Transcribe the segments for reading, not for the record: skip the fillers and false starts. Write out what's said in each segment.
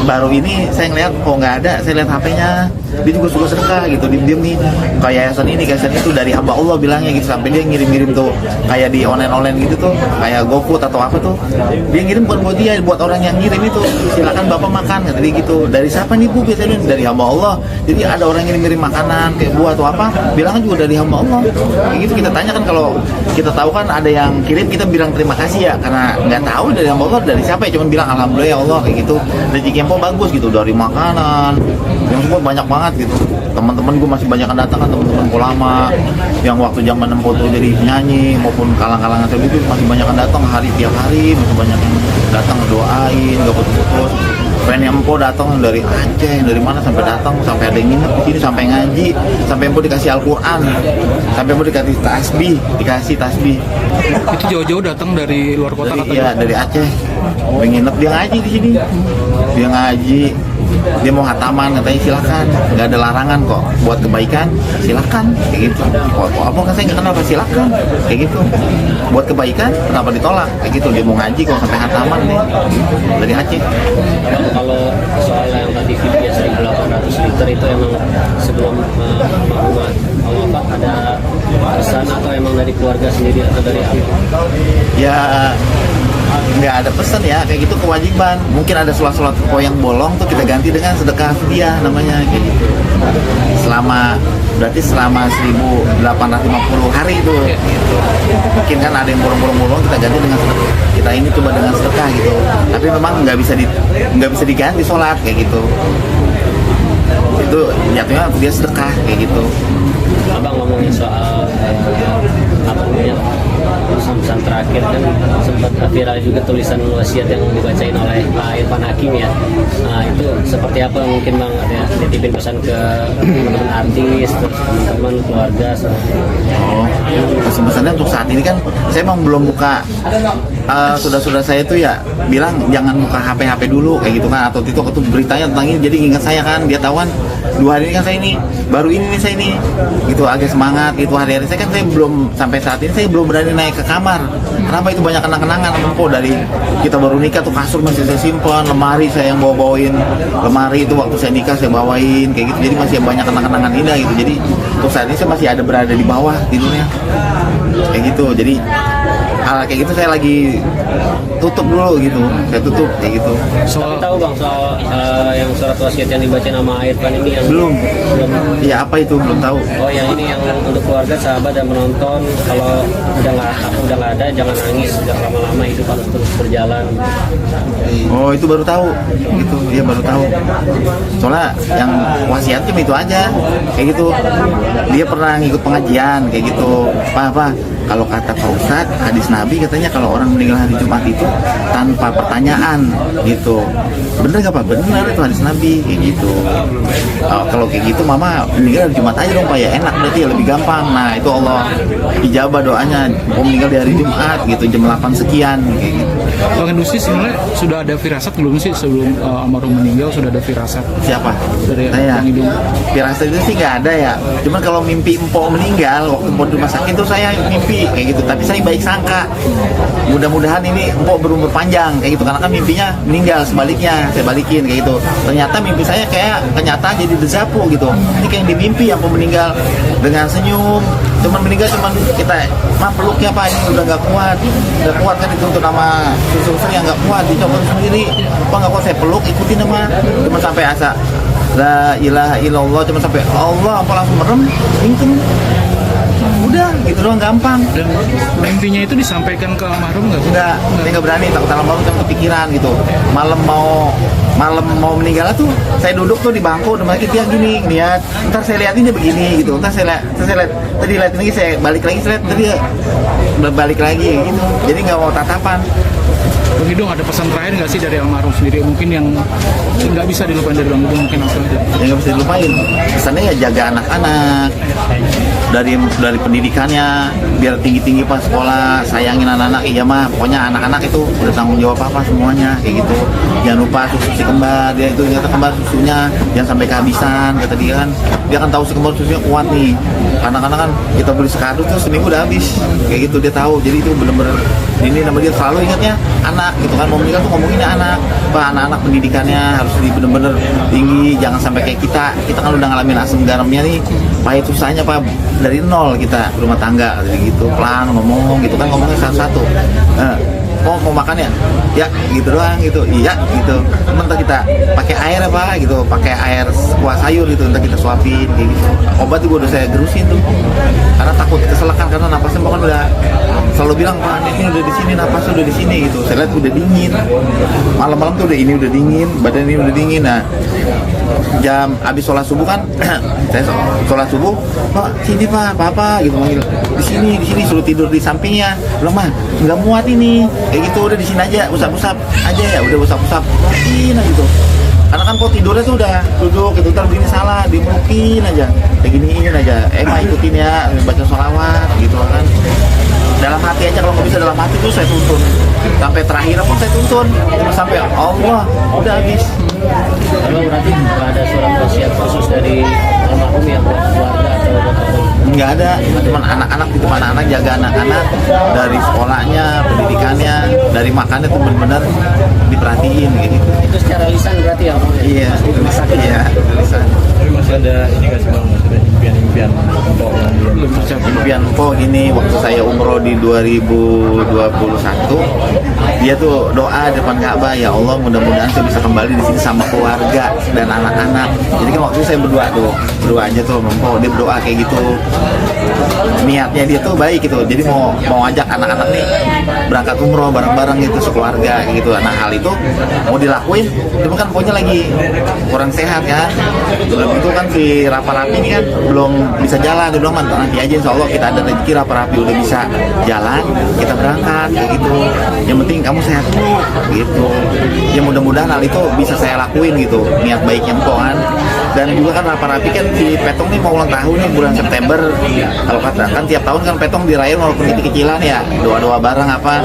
baru ini saya ngeliat kok nggak ada, saya lihat HP-nya dia juga suka sedekah gitu, diem nih kayak yayasan itu dari hamba Allah bilangnya gitu, sampai dia ngirim tuh kayak di online gitu tuh kayak GoFood atau apa tuh, dia ngirim bukan buat dia, buat orang yang ngirim itu, silakan bapak makan kata dia gitu. Dari siapa nih bu? Biasanya dari hamba Allah. Jadi ada orang ngirim makanan kayak buah atau apa, bilangnya juga dari hamba Allah kayak gitu. Kita tanya kan, kalau kita tahu kan ada yang kirim, kita bilang terima kasih ya, karena nggak tahu dari hamba Allah dari siapa ya, cuman bilang alhamdulillah ya Allah kayak gitu. Rezeki Kempo bagus gitu, dari makanan yang semua banyak banget gitu. Teman-teman gue masih banyak yang datang kan, teman-teman lama yang waktu zaman Empo tuh jadi nyanyi maupun kalang-kalangan itu masih banyak yang datang tiap hari masih banyak yang datang ngedoain, gak putus-putus. Fan Empo datang dari Aceh, dari mana sampai datang, sampai ada yang nginep di sini, sampai ngaji, sampai Empo dikasih Al-Quran, sampai Empo dikasih tasbih. Itu jauh-jauh datang dari luar kota katanya? Iya, dari Aceh. Nginep, dia ngaji di sini. Dia ngaji, dia mau hataman, katanya silakan, nggak ada larangan kok, buat kebaikan silakan kayak gitu. Apa kan saya nggak kenal, silakan kayak gitu, buat kebaikan kenapa ditolak kayak gitu. Dia mau ngaji kok sampai hataman nih dari Aceh. Kalau soal yang tadi video 1.800 liter itu emang sebelum Bapak ada pesan atau emang dari keluarga sendiri atau dari apa? Ya nggak ada pesan ya, kayak gitu kewajiban. Mungkin ada sholat yang bolong tuh kita ganti dengan sedekah fidyah namanya kayak gitu. Berarti selama 1.850 hari itu gitu. Mungkin kan ada yang bolong-bolong kita ganti dengan sedekah. Kita ini coba dengan sedekah gitu. Tapi memang nggak bisa diganti sholat kayak gitu. Itu jatuhnya dia sedekah kayak gitu. Abang ngomongin soal apa namanya, pesan terakhir kan sempat viral juga tulisan wasiat yang dibacain oleh Pak Irfan Hakim ya. Nah, itu seperti apa mungkin Bang, ada nitipin pesan ke teman-teman artis, terus teman-teman keluarga? Pesan-pesannya untuk saat ini kan saya emang belum buka, sudah saya itu ya bilang jangan buka HP dulu kayak gitu kan, atau TikTok itu beritanya tentang ini, jadi ingat saya kan, dia tahu kan 2 hari ini kan saya ini baru ini nih saya ini gitu agak semangat gitu. Hari-hari saya kan saya belum, sampai saat ini saya belum berani naik ke kamar. Kenapa? Itu banyak kenang-kenangan Empo, dari kita baru nikah tuh kasur masih saya simpan, lemari saya yang bawain lemari itu waktu saya nikah saya bawain kayak gitu. Jadi masih banyak kenang-kenangan indah gitu. Jadi untuk saat ini saya masih ada berada di bawah tidurnya kayak gitu. Jadi hal kayak gitu saya lagi tutup dulu gitu, saya tutup kayak gitu. Tapi tahu Bang soal yang surat wasiat yang dibaca nama Irfan ini yang belum. Ya apa itu belum tahu. Oh yang ini yang untuk keluarga, sahabat dan menonton, kalau udah nggak ada jangan nangis, jangan lama-lama, hidup harus terus berjalan. Oh itu baru tahu gitu, dia baru tahu. Soalnya yang wasiatnya itu aja kayak gitu. Dia pernah ngikut pengajian kayak gitu. Apa kalau kata Pak Ustadz, hadis Nabi katanya kalau orang meninggal hari Jumat itu tanpa pertanyaan gitu. Bener nggak Pak? Bener, itu hadis Nabi kayak gitu. Kalau kayak gitu Mama meninggal hari Jumat aja dong Pak, ya enak berarti, ya lebih gampang. Nah itu Allah ijabah doanya, mau meninggal di hari Jumat gitu jam 8 sekian kayak gitu. Bang Indusi sebenarnya sudah ada firasat belum sih sebelum almarhum meninggal, sudah ada firasat? Siapa? Dari saya. Bang Indung. Firasat itu sih nggak ada ya. Cuman kalau mimpi Empo meninggal waktu Empo di rumah sakit tuh saya mimpi kayak gitu. Tapi saya baik sangka, mudah-mudahan ini Empo berumur panjang kayak gitu. Karena kan mimpinya meninggal, sebaliknya saya balikin kayak gitu. Ternyata mimpi saya kayak kenyataan jadi desapu gitu. Ini kayak yang dimimpi Empo meninggal dengan senyum. Cuman meninggal cuman kita peluknya Pak, ini udah nggak kuat kan, dituntut sama suster yang nggak kuat, dicoba sendiri Pak, nggak kuat saya peluk, ikutin nama, cuma sampai asa la ilaha illallah, cuma sampai Allah apa langsung merem, itu udah gitu doang, gampang. Dan mimpinya itu disampaikan ke almarhum nggak? Enggak, saya nggak berani, takut almarhum kan kepikiran gitu. Malam mau meninggal tuh saya duduk tuh di bangku, udah dia gini lihat, ntar saya liatin dia begini gitu, ntar saya lihat, tadi liatin lagi, saya balik lagi, saya lihat tadi balik lagi gitu. Jadi nggak mau tatapan. Bang Indung, ada pesan terakhir nggak sih dari almarhum sendiri mungkin yang nggak bisa dilupain dari Bang Indung, mungkin apa aja? Yang nggak bisa dilupain pesannya ya jaga anak-anak dari pendidikannya biar tinggi pas sekolah, sayangin anak-anak. Iya mah pokoknya anak-anak itu udah tanggung jawab apa semuanya kayak gitu. Jangan lupa susu si kembar, dia itu ternyata kembar susunya jangan sampai kehabisan, kata dia kan tahu si kembar susunya kuat nih. Kadang-kadang kan kita beli sekardus tuh seminggu udah habis kayak gitu, dia tahu. Jadi itu bener-bener ini nama dia selalu ingatnya anak gitu kan, mau menikah tuh ngomonginnya anak, Pak, anak-anak pendidikannya harus bener-bener tinggi, jangan sampai kayak kita kan udah ngalamin asam garamnya nih, pahit susahnya Pak, dari nol kita rumah tangga gitu, pelan ngomong gitu kan, ngomongnya satu-satu. Mau makan ya gitu doang gitu, iya gitu, entar kita pakai air apa gitu, pakai air kuah sayur gitu, entar kita suapin kayak gitu. Obat juga udah saya gerusin tuh karena takut keselakan, karena napasnya kan udah selalu bilang, Pak ini udah di sini, napas udah di sini gitu. Saya lihat udah dingin, malam-malam tuh udah dingin, badan ini udah dingin. Nah jam habis sholat subuh kan saya sholat subuh, Pak sini Pak, apa gitu manggil, di sini suruh tidur di sampingnya, belum mah nggak muat ini kayak gitu, udah di sini aja, usap-usap aja ya, udah usap-usap mungkin aja gitu. Karena kan kok tidurnya tuh udah duduk gitu, ntar begini salah, dimukin aja kayak giniin aja, mah ikutin ya, baca sholawat gitu kan, dalam hati aja, kalau nggak bisa dalam hati tuh saya tuntun sampai terakhir pun saya tuntun sampai Allah udah habis. Kalau berarti nggak ada surat wasiat khusus dari almarhum ya buat keluarga atau buat apa? Nggak ada, cuma anak-anak gitu, anak-anak jaga anak-anak dari sekolahnya, pendidikannya, dari makannya tuh benar-benar diperhatiin gitu. Itu secara lisan berarti ya Bang? Iya, tulisan, iya, tulisan. Tapi masih ada ini nggak sih Bang, masih ada impian-impian untuk yang Belum tercapai. Impian kok gini, waktu saya umroh di 2021, dia tuh doa depan Ka'bah, ya Allah mudah-mudahan saya bisa kembali di sini sama keluarga dan anak-anak. Jadi kan waktu itu saya berdoa aja tuh, dia berdoa kayak gitu. Niatnya dia tuh baik gitu, jadi mau ajak anak-anak nih berangkat umroh bareng-bareng gitu sekeluarga gitu. Nah hal itu mau dilakuin, cuma kan pokoknya lagi kurang sehat kan. Belum itu kan si Rapi ini kan belum bisa jalan, dia bilang nanti aja insya Allah kita ada rezeki Rapi udah bisa jalan, kita berangkat kayak gitu. Yang penting kamu sehat dulu gitu. Ya mudah-mudahan hal itu bisa saya lakuin gitu, niat baiknya kan. Dan juga kan Rapi kan si Petong nih mau ulang tahun nih bulan September. Kalau kata kan tiap tahun kan Petong dirayain walaupun kecil-kecilan ya, doa-doa bareng apa.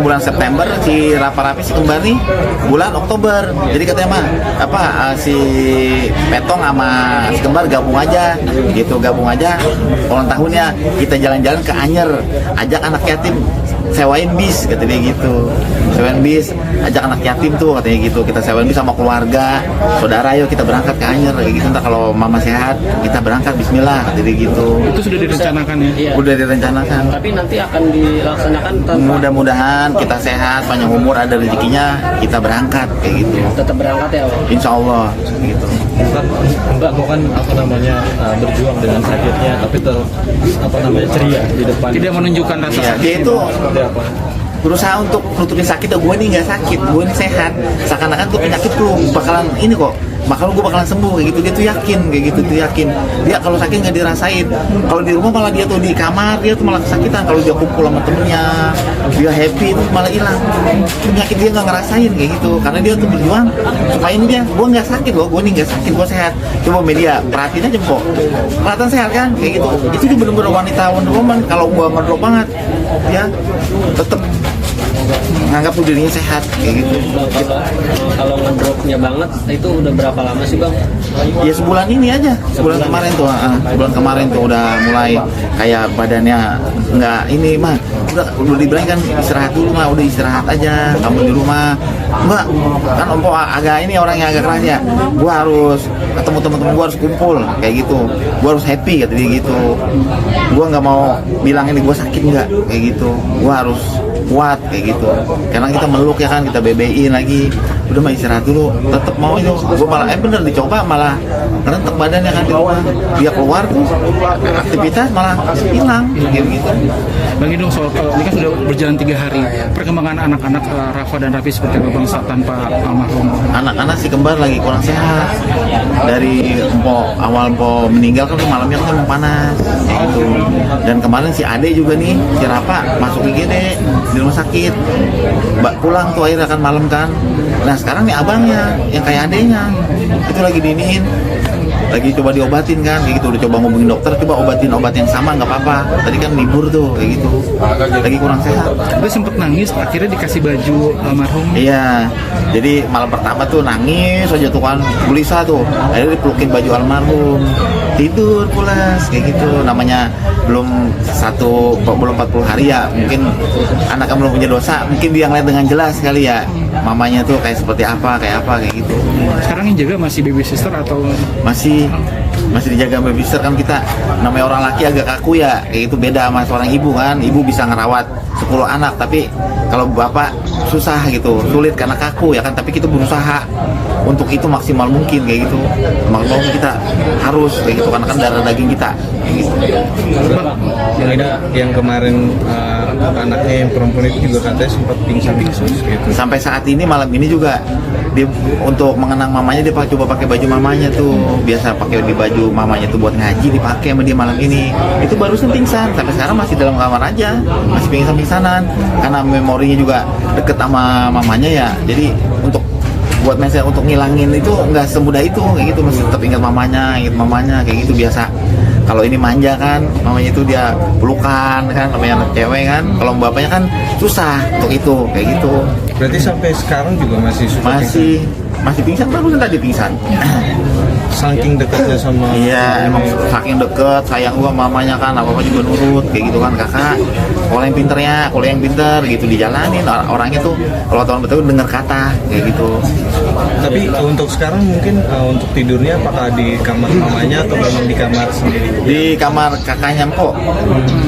Bulan September si Rapi si kembar nih bulan Oktober. Jadi katanya mah si Petong sama si kembar gabung aja gitu, gabung aja ulang tahunnya, kita jalan-jalan ke Anyer, ajak anak yatim sewain bis kata dia gitu, sewain bis, ajak anak yatim tuh katanya gitu, kita sewain bis sama keluarga saudara, yuk kita berangkat ke Anyer kayak gitu, ntar kalau mama sehat kita berangkat bismillah kata dia gitu. Itu sudah direncanakan ya? Iya. Udah direncanakan, Tapi nanti akan dilaksanakan tanpa mudah-mudahan kita sehat, panjang umur, ada rezekinya, kita berangkat kayak gitu, tetap berangkat ya Bang? insya Allah gitu. Mbak kok kan berjuang dengan sakitnya, tapi ceria di depan. Tidak menunjukkan rasa Ya, sakit. dia itu Seperti apa? berusaha untuk nutupin sakit, gue nih nggak sakit, gue nih sehat, seakan-akan tuh penyakit lu bakalan ini kok, gue bakalan sembuh kayak gitu. Dia tuh yakin kayak gitu, tuh yakin dia kalau sakit nggak dirasain, kalau di rumah malah dia tuh di kamar dia tuh malah kesakitan, kalau dia kumpul sama temennya dia happy itu malah hilang penyakit, dia nggak ngerasain kayak gitu, karena dia tuh berjuang supaya ini dia, gue nggak sakit loh, gue nih nggak sakit, gue sehat. Coba media perhatiin aja kok, kelihatan sehat kan kayak gitu. Itu dia bener-bener wanita Wonder Woman. Kalau gue ngedrop banget ya tetep nganggap tuh dirinya sehat kayak gitu. Kalau ngedropnya banget itu udah berapa lama sih Bang? Ya sebulan ini aja, sebulan kemarin tuh, sebulan kemarin tuh udah mulai kayak badannya nggak ini mah, udah dibilang kan istirahat dulu mah, udah istirahat aja kamu di rumah. Mbak kan Ompo agak ini orangnya agak keras ya, gua harus ketemu teman-teman, gua harus kumpul kayak gitu, gua harus happy kata dia gitu. Gua nggak mau bilang ini gua sakit nggak kayak gitu, gua harus kuat kayak gitu, karena kita meluk ya kan, kita BB-in lagi, udah mah istirahat dulu, tetap mau itu. Gue malah bener dicoba malah rentek badannya kan di rumah, dia keluar tuh aktivitas malah hilang kayak gitu. Bang Idung, soal ini kan sudah berjalan 3 hari, perkembangan anak-anak Rafa dan Raffi seperti apa Bang saat tanpa almarhum? Anak-anak si kembar lagi kurang sehat, dari awal meninggal kan malamnya kan emang panas kayak gitu. Dan kemarin si Ade juga nih, si Rafa masuk IGD di rumah sakit, Mbak pulang tuh akhirnya kan malam kan. Nah sekarang nih abangnya yang kayak adenya itu lagi diiniin lagi coba diobatin kan kayak gitu, udah coba ngomongin dokter, coba obatin obat yang sama nggak apa-apa, tadi kan libur tuh kayak gitu, lagi kurang sehat. Dia sempet nangis, akhirnya dikasih baju almarhum. Iya, jadi malam pertama tuh nangis aja tuh kan, gelisah tuh, akhirnya dipelukin baju almarhum, tidur pulas kayak gitu. Namanya belum 40 hari ya, mungkin anaknya belum punya dosa, mungkin dia ngeliat dengan jelas kali ya mamanya tuh kayak seperti apa kayak gitu. Sekarang yang jaga masih baby sister atau Masih dijaga babysitter kan, kita namanya orang laki agak kaku ya kayak gitu, beda sama seorang ibu kan. Ibu bisa ngerawat 10 anak, tapi kalau bapak susah gitu, sulit karena kaku ya kan, tapi kita berusaha untuk itu maksimal mungkin kayak gitu, maksimal mungkin kita harus kayak gitu karena kan darah daging kita kayak gitu. Yang kemarin anaknya yang perempuan itu juga katanya sempat pingsan gitu. Sampai saat ini malam ini juga dia untuk mengenang mamanya, dia coba pakai baju mamanya tuh, biasa pakai di baju mamanya tuh buat ngaji, dipakai sama dia malam ini. Itu barusan pingsan, sampai sekarang masih dalam kamar aja, masih pingsan-pingsanan karena memorinya juga deket sama mamanya ya. Jadi untuk buat message untuk ngilangin itu nggak semudah itu kayak gitu, masih tetap ingat mamanya kayak gitu. Biasa kalau ini manja kan, mamanya itu dia pelukan kan, namanya anak cewek kan. Kalau bapaknya kan susah untuk itu kayak gitu. Berarti sampai sekarang juga masih suka Masih pingsan, barusan tadi pingsan. saking dekatnya sama Iya, emang saking deket, sayang gua mamanya kan, apa-apa juga nurut kayak gitu kan. Kakak, kalau yang pinter gitu dijalanin. Orangnya tuh kalau tahun betul denger kata kayak gitu. Tapi untuk sekarang mungkin untuk tidurnya apakah di kamar mamanya atau memang di kamar sendiri? Di kamar kakaknya Mpok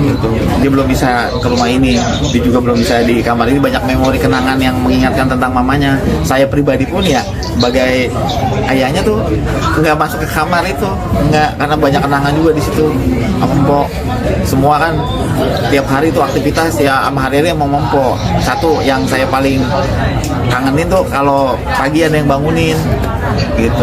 gitu. Dia belum bisa ke rumah ini, dia juga belum bisa di kamar ini. Banyak memori kenangan yang mengingatkan tentang mamanya. Saya pribadi pun ya sebagai ayahnya tuh nggak masuk ke kamar itu, nggak, karena banyak kenangan juga di situ sama Mpok. Semua kan tiap hari itu aktivitas ya sama hari-hari sama Mpok. Satu yang saya paling kangenin tuh kalau pagi ada yang bangunin gitu.